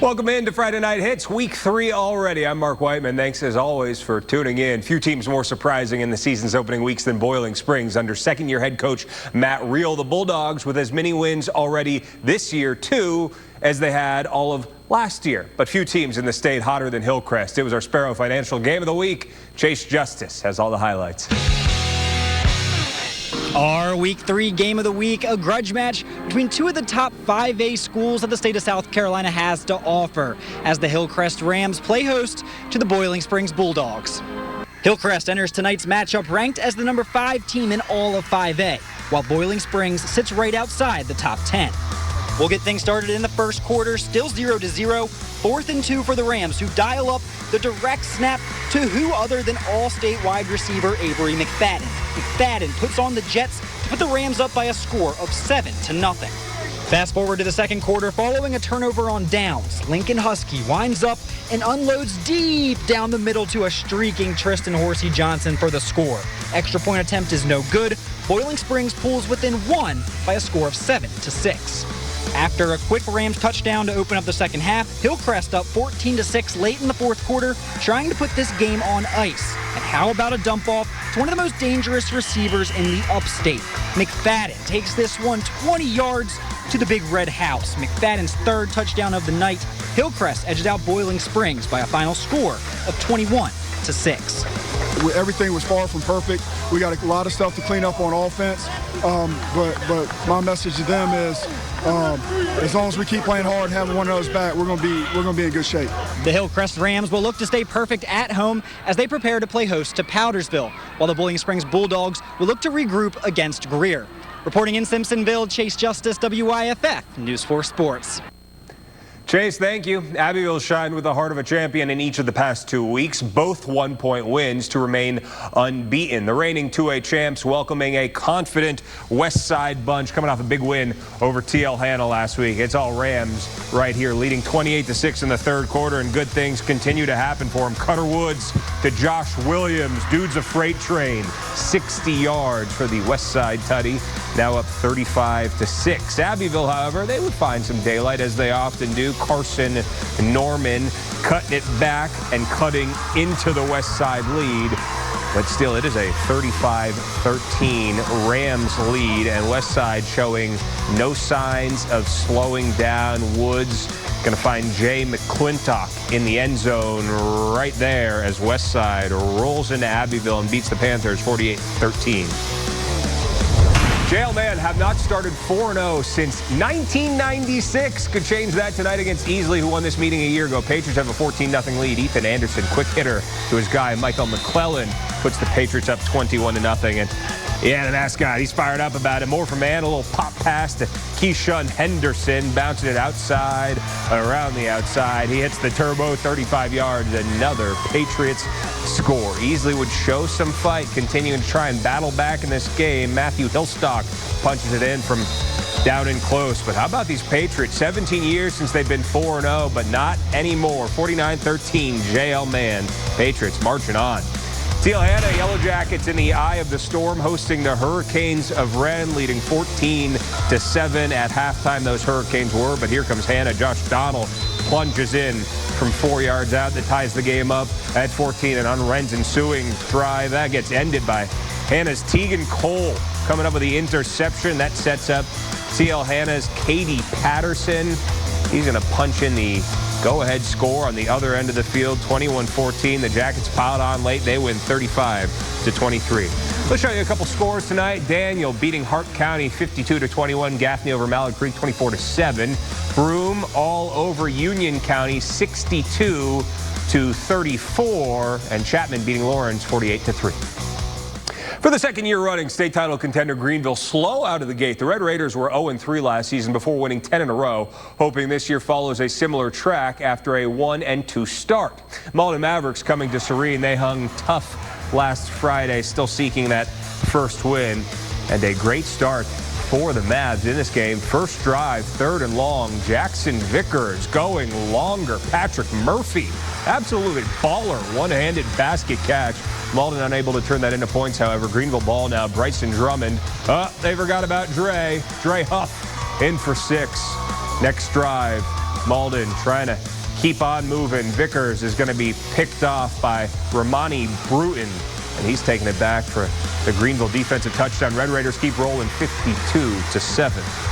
Welcome into Friday Night Hits, Week 3 already. I'm Mark Whiteman. Thanks as always for tuning in. Few teams more surprising in the season's opening weeks than Boiling Springs. Under second-year head coach Matt Reel, the Bulldogs with as many wins already this year, too, as they had all of last year. But few teams in the state hotter than Hillcrest. It was our Sparrow Financial Game of the Week. Chase Justice has all the highlights. Our Week 3 Game of the Week, a grudge match between two of the top 5A schools that the state of South Carolina has to offer, as the Hillcrest Rams play host to the Boiling Springs Bulldogs. Hillcrest enters tonight's matchup ranked as the number 5 team in all of 5A, while Boiling Springs sits right outside the top 10. We'll get things started in the first quarter, still 0-0, 4th and 2 for the Rams, who dial up the direct snap to who other than All-State wide receiver Avery McFadden. McFadden puts on the Jets to put the Rams up by a score of 7-0. Fast forward to the second quarter, following a turnover on downs, Lincoln Husky winds up and unloads deep down the middle to a streaking Tristan Horsey Johnson for the score. Extra point attempt is no good. Boiling Springs pulls within 1 by a score of 7-6. After a quick Rams touchdown to open up the second half, Hillcrest up 14-6 late in the fourth quarter, trying to put this game on ice. And how about a dump off to one of the most dangerous receivers in the upstate? McFadden takes this one 20 yards to the Big Red House. McFadden's third touchdown of the night. Hillcrest edged out Boiling Springs by a final score of 21-6. Everything was far from perfect. We got a lot of stuff to clean up on offense, but my message to them is, as long as we keep playing hard and having one of those back, we're gonna be in good shape. The Hillcrest Rams will look to stay perfect at home as they prepare to play host to Powdersville, while the Boiling Springs Bulldogs will look to regroup against Greer. Reporting in Simpsonville, Chase Justice, WYFF News 4 Sports. Chase, thank you. Abbeville shined with the heart of a champion in each of the past 2 weeks, both one-point wins to remain unbeaten. The reigning 2A champs welcoming a confident West Side bunch coming off a big win over TL Hanna last week. It's all Rams right here, leading 28-6 in the third quarter, and good things continue to happen for them. Cutter Woods to Josh Williams. Dude's a freight train. 60 yards for the West Side tutty, now up 35-6. Abbeville, however, they would find some daylight, as they often do. Carson Norman cutting it back and cutting into the West Side lead. But still, it is a 35-13 Rams lead, and West Side showing no signs of slowing down. Woods going to find Jay McClintock in the end zone right there as West Side rolls into Abbeville and beats the Panthers 48-13. Jailmen have not started 4-0 since 1996. Could change that tonight against Easley, who won this meeting a year ago. Patriots have a 14-0 lead. Ethan Anderson, quick hitter to his guy, Michael McClellan, puts the Patriots up 21-0. And yeah, the mascot, he's fired up about it. More from man, a little pop pass to Keyshawn Henderson, bouncing it outside, around the outside. He hits the turbo, 35 yards, another Patriots score. Easley would show some fight, continuing to try and battle back in this game. Matthew Hillstock punches it in from down and close. But how about these Patriots? 17 years since they've been 4-0, but not anymore. 49-13, JL Man. Patriots marching on. TL Hanna Yellow Jackets in the eye of the storm, hosting the Hurricanes of Wren, leading 14-7 at halftime. Those Hurricanes were, but here comes Hanna. Josh Donnell plunges in from 4 yards out. That ties the game up at 14, and on Wren's ensuing drive, that gets ended by Hanna's Tegan Cole coming up with the interception. That sets up TL Hanna's Katie Patterson. He's going to punch in the go-ahead score on the other end of the field, 21-14. The Jackets piled on late. They win 35-23. Let's show you a couple scores tonight. Daniel beating Hart County 52-21. Gaffney over Mallard Creek 24-7. Broome all over Union County 62-34. And Chapman beating Lawrence 48-3. For the second year running, state title contender Greenville slow out of the gate. The Red Raiders were 0-3 last season before winning 10 in a row, hoping this year follows a similar track after a 1-2 start. Malden Mavericks coming to Serene. They hung tough last Friday, still seeking that first win. And a great start for the Mavs in this game. First drive, 3rd and long. Jackson Vickers going longer. Patrick Murphy, absolutely baller, one-handed basket catch. Malden unable to turn that into points, however. Greenville ball now. Bryson Drummond. They forgot about Dre. Dre Huff in for 6. Next drive, Malden trying to keep on moving. Vickers is going to be picked off by Romani Bruton, and he's taking it back for the Greenville defensive touchdown. Red Raiders keep rolling 52-7.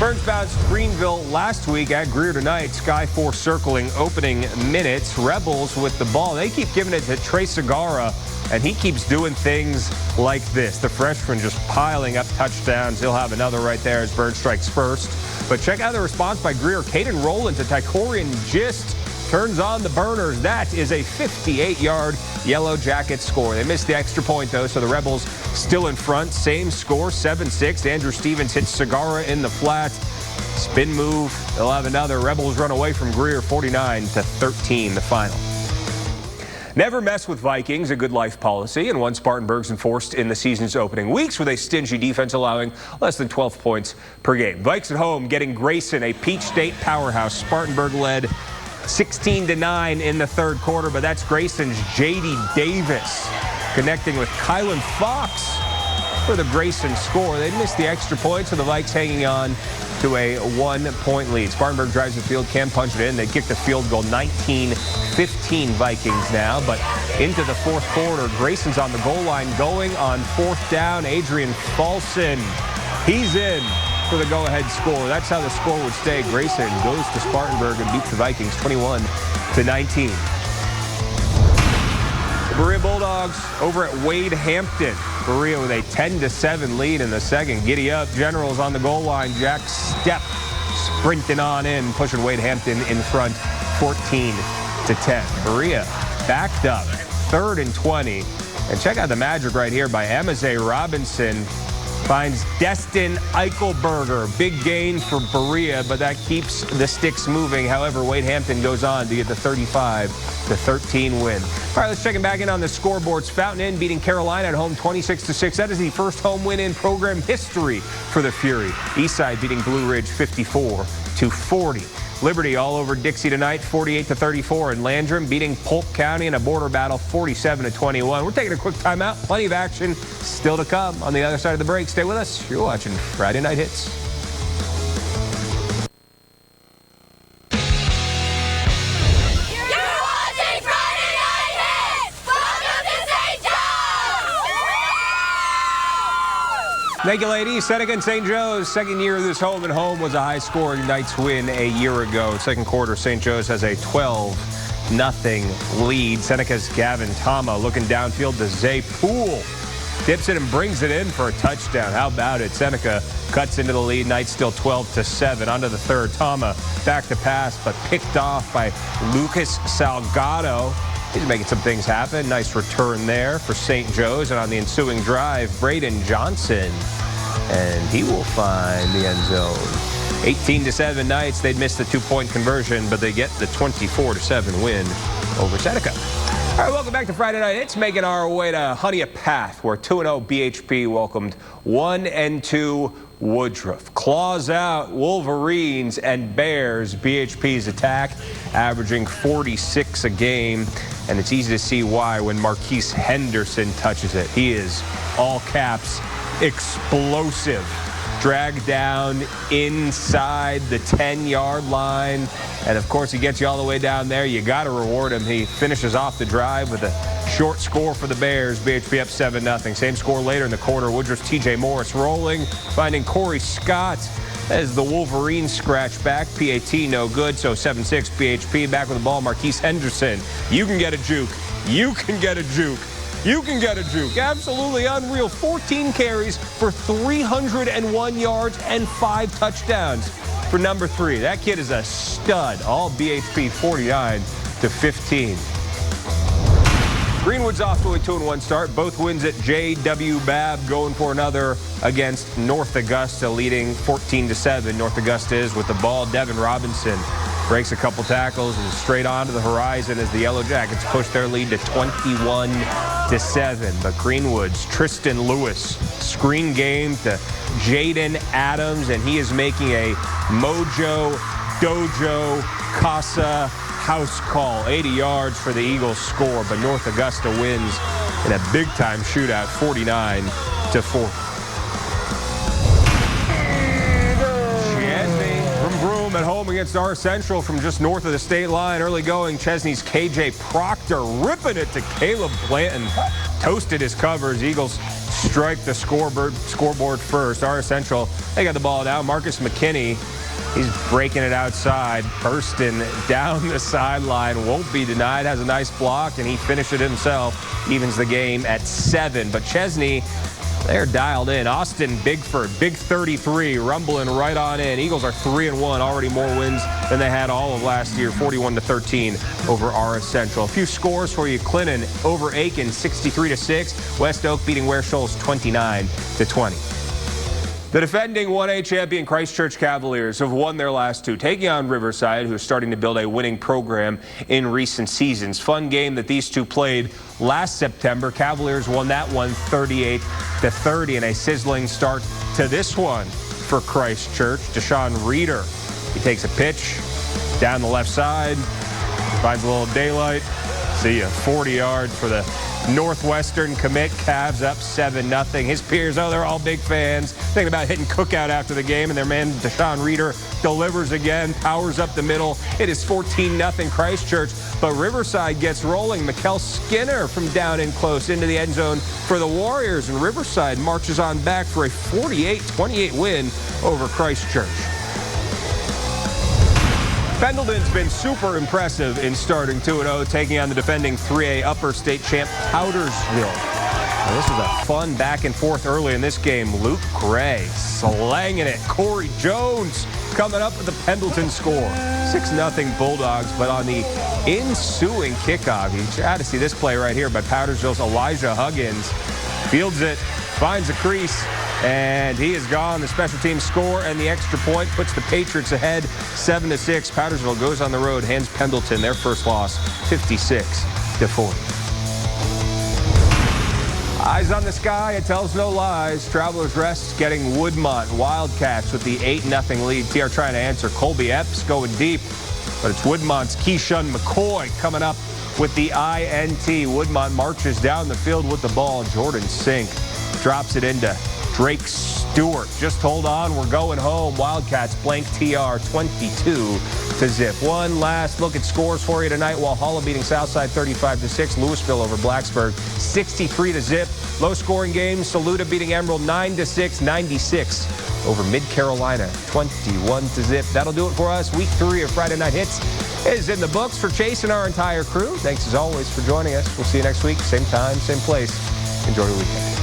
Burns bounced Greenville last week at Greer tonight. Sky 4 circling opening minutes. Rebels with the ball. They keep giving it to Trey Segara, and he keeps doing things like this. The freshman just piling up touchdowns. He'll have another right there as Burns strikes first. But check out the response by Greer. Caden Rowland to Tycorian Gist turns on the burners. That is a 58-yard Yellow Jackets score. They missed the extra point, though, so the Rebels still in front. Same score, 7-6. Andrew Stevens hits Segara in the flat. Spin move. They'll have another. Rebels run away from Greer, 49-13, the final. Never mess with Vikings, a good life policy, and one Spartanburg's enforced in the season's opening weeks with a stingy defense allowing less than 12 points per game. Vikes at home getting Grayson, a Peach State powerhouse. Spartanburg led 16-9 in the third quarter, but that's Grayson's J.D. Davis connecting with Kylan Fox for the Grayson score. They missed the extra point, so the Vikes hanging on to a 1-point lead. Spartanburg drives the field, Cam punched it in. They kicked the field goal, 19-15 Vikings now, but into the fourth quarter, Grayson's on the goal line going on fourth down. Adrian Falson, he's in for the go-ahead score. That's how the score would stay. Grayson goes to Spartanburg and beats the Vikings 21-19. The Berea Bulldogs over at Wade Hampton. Berea with a 10-7 lead in the second. Giddy up. Generals on the goal line. Jack Stepp sprinting on in, pushing Wade Hampton in front 14-10. Berea backed up 3rd and 20. And check out the magic right here by Amaze Robinson. Finds Destin Eichelberger. Big gain for Berea, but that keeps the sticks moving. However, Wade Hampton goes on to get the 35-13 win. All right, let's check it back in on the scoreboards. Fountain Inn beating Carolina at home 26-6. That is the first home win in program history for the Fury. Eastside beating Blue Ridge 54-40. Liberty all over Dixie tonight, 48-34. And Landrum beating Polk County in a border battle, 47-21. We're taking a quick timeout. Plenty of action still to come on the other side of the break. Stay with us. You're watching Friday Night Hits. Thank you, ladies. Seneca and St. Joe's, second year of this home and home was a high-scoring Knights win a year ago. Second quarter, St. Joe's has a 12-0 lead. Seneca's Gavin Tama looking downfield to Zay Poole. Dips it and brings it in for a touchdown. How about it? Seneca cuts into the lead. Knights still 12-7. On to the third. Tama back to pass, but picked off by Lucas Salgado. He's making some things happen. Nice return there for St. Joe's. And on the ensuing drive, Braden Johnson. And he will find the end zone. 18-7 Knights. They'd missed the 2-point conversion, but they get the 24-7 win over Seneca. All right, welcome back to Friday Night. It's making our way to Honea Path, where 2-0 BHP welcomed 1-2 Woodruff. Claws out Wolverines and Bears. BHP's attack averaging 46 a game, and it's easy to see why when Marquise Henderson touches it. He is, all caps, explosive. Dragged down inside the 10-yard line, and of course he gets you all the way down there. You got to reward him. He finishes off the drive with a short score for the Bears. BHP up 7-0. Same score later in the quarter. Woodruff's TJ Morris rolling, finding Corey Scott as the Wolverines scratch back. PAT no good, so 7-6 BHP. Back with the ball, Marquise Henderson. You can get a juke. You can get a juke. You can get a juke. Absolutely unreal. 14 carries for 301 yards and 5 touchdowns for number 3. That kid is a stud. All BHP 49-15. Greenwood's off to a 2-1 start. Both wins at J.W. Babb, going for another against North Augusta, leading 14-7. North Augusta is with the ball. Devin Robinson breaks a couple tackles and straight on to the horizon as the Yellow Jackets push their lead to 21-7. But Greenwood's Tristan Lewis screen game to Jaden Adams, and he is making a Mojo Dojo Casa house call. 80 yards for the Eagles score, but North Augusta wins in a big-time shootout, 49-4. At home against against our Central from just north of the state line. Early going, Chesney's KJ Proctor ripping it to Caleb Blanton. Toasted his covers. Eagles strike the scoreboard first. Our Central, they got the ball down. Marcus McKinney, he's breaking it outside, bursting down the sideline. Won't be denied. Has a nice block, and he finished it himself. Evens the game at 7. But Chesney, they're dialed in. Austin Bigford, big 33, rumbling right on in. Eagles are 3-1, already more wins than they had all of last year, 41-13 over RS Central. A few scores for you. Clinton over Aiken, 63-6. West Oak beating Ware Shoals 29-20. The defending 1A champion Christchurch Cavaliers have won their last 2, taking on Riverside, who is starting to build a winning program in recent seasons. Fun game that these two played last September. Cavaliers won that one 38-30, and a sizzling start to this one for Christchurch. Deshaun Reeder, he takes a pitch down the left side, finds a little daylight. See ya, 40 yards for the Northwestern commit. Cavs up 7-0. His peers, they're all big fans. Thinking about hitting cookout after the game, and their man Deshaun Reeder delivers again, powers up the middle. It is 14-0 Christchurch, but Riverside gets rolling. Mikkel Skinner from down in close into the end zone for the Warriors, and Riverside marches on back for a 48-28 win over Christchurch. Pendleton's been super impressive in starting 2-0, taking on the defending 3A upper state champ Powdersville. Now, this was a fun back and forth early in this game. Luke Gray slanging it. Corey Jones coming up with the Pendleton score. 6-0 Bulldogs, but on the ensuing kickoff, you had to see this play right here by Powdersville's Elijah Huggins. Fields it, finds a crease, and he is gone. The special teams score, and the extra point puts the Patriots ahead 7-6. Powdersville goes on the road, hands Pendleton their first loss, 56-40. Eyes on the sky, it tells no lies. Travelers Rest getting Woodmont Wildcats with the 8-0 lead. TR trying to answer. Colby Epps going deep, but it's Woodmont's Keishun McCoy coming up with the INT. Woodmont marches down the field with the ball. Jordan Sink drops it into Drake Stewart. Just hold on, we're going home. Wildcats blank TR 22-0. One last look at scores for you tonight. Walhalla beating Southside 35-6. Louisville over Blacksburg 63-0. Low scoring game. Saluda beating Emerald 9-6. 96 over Mid Carolina 21-0. That'll do it for us. Week 3 of Friday Night Hits is in the books for Chase and our entire crew. Thanks as always for joining us. We'll see you next week. Same time, same place. Enjoy your weekend.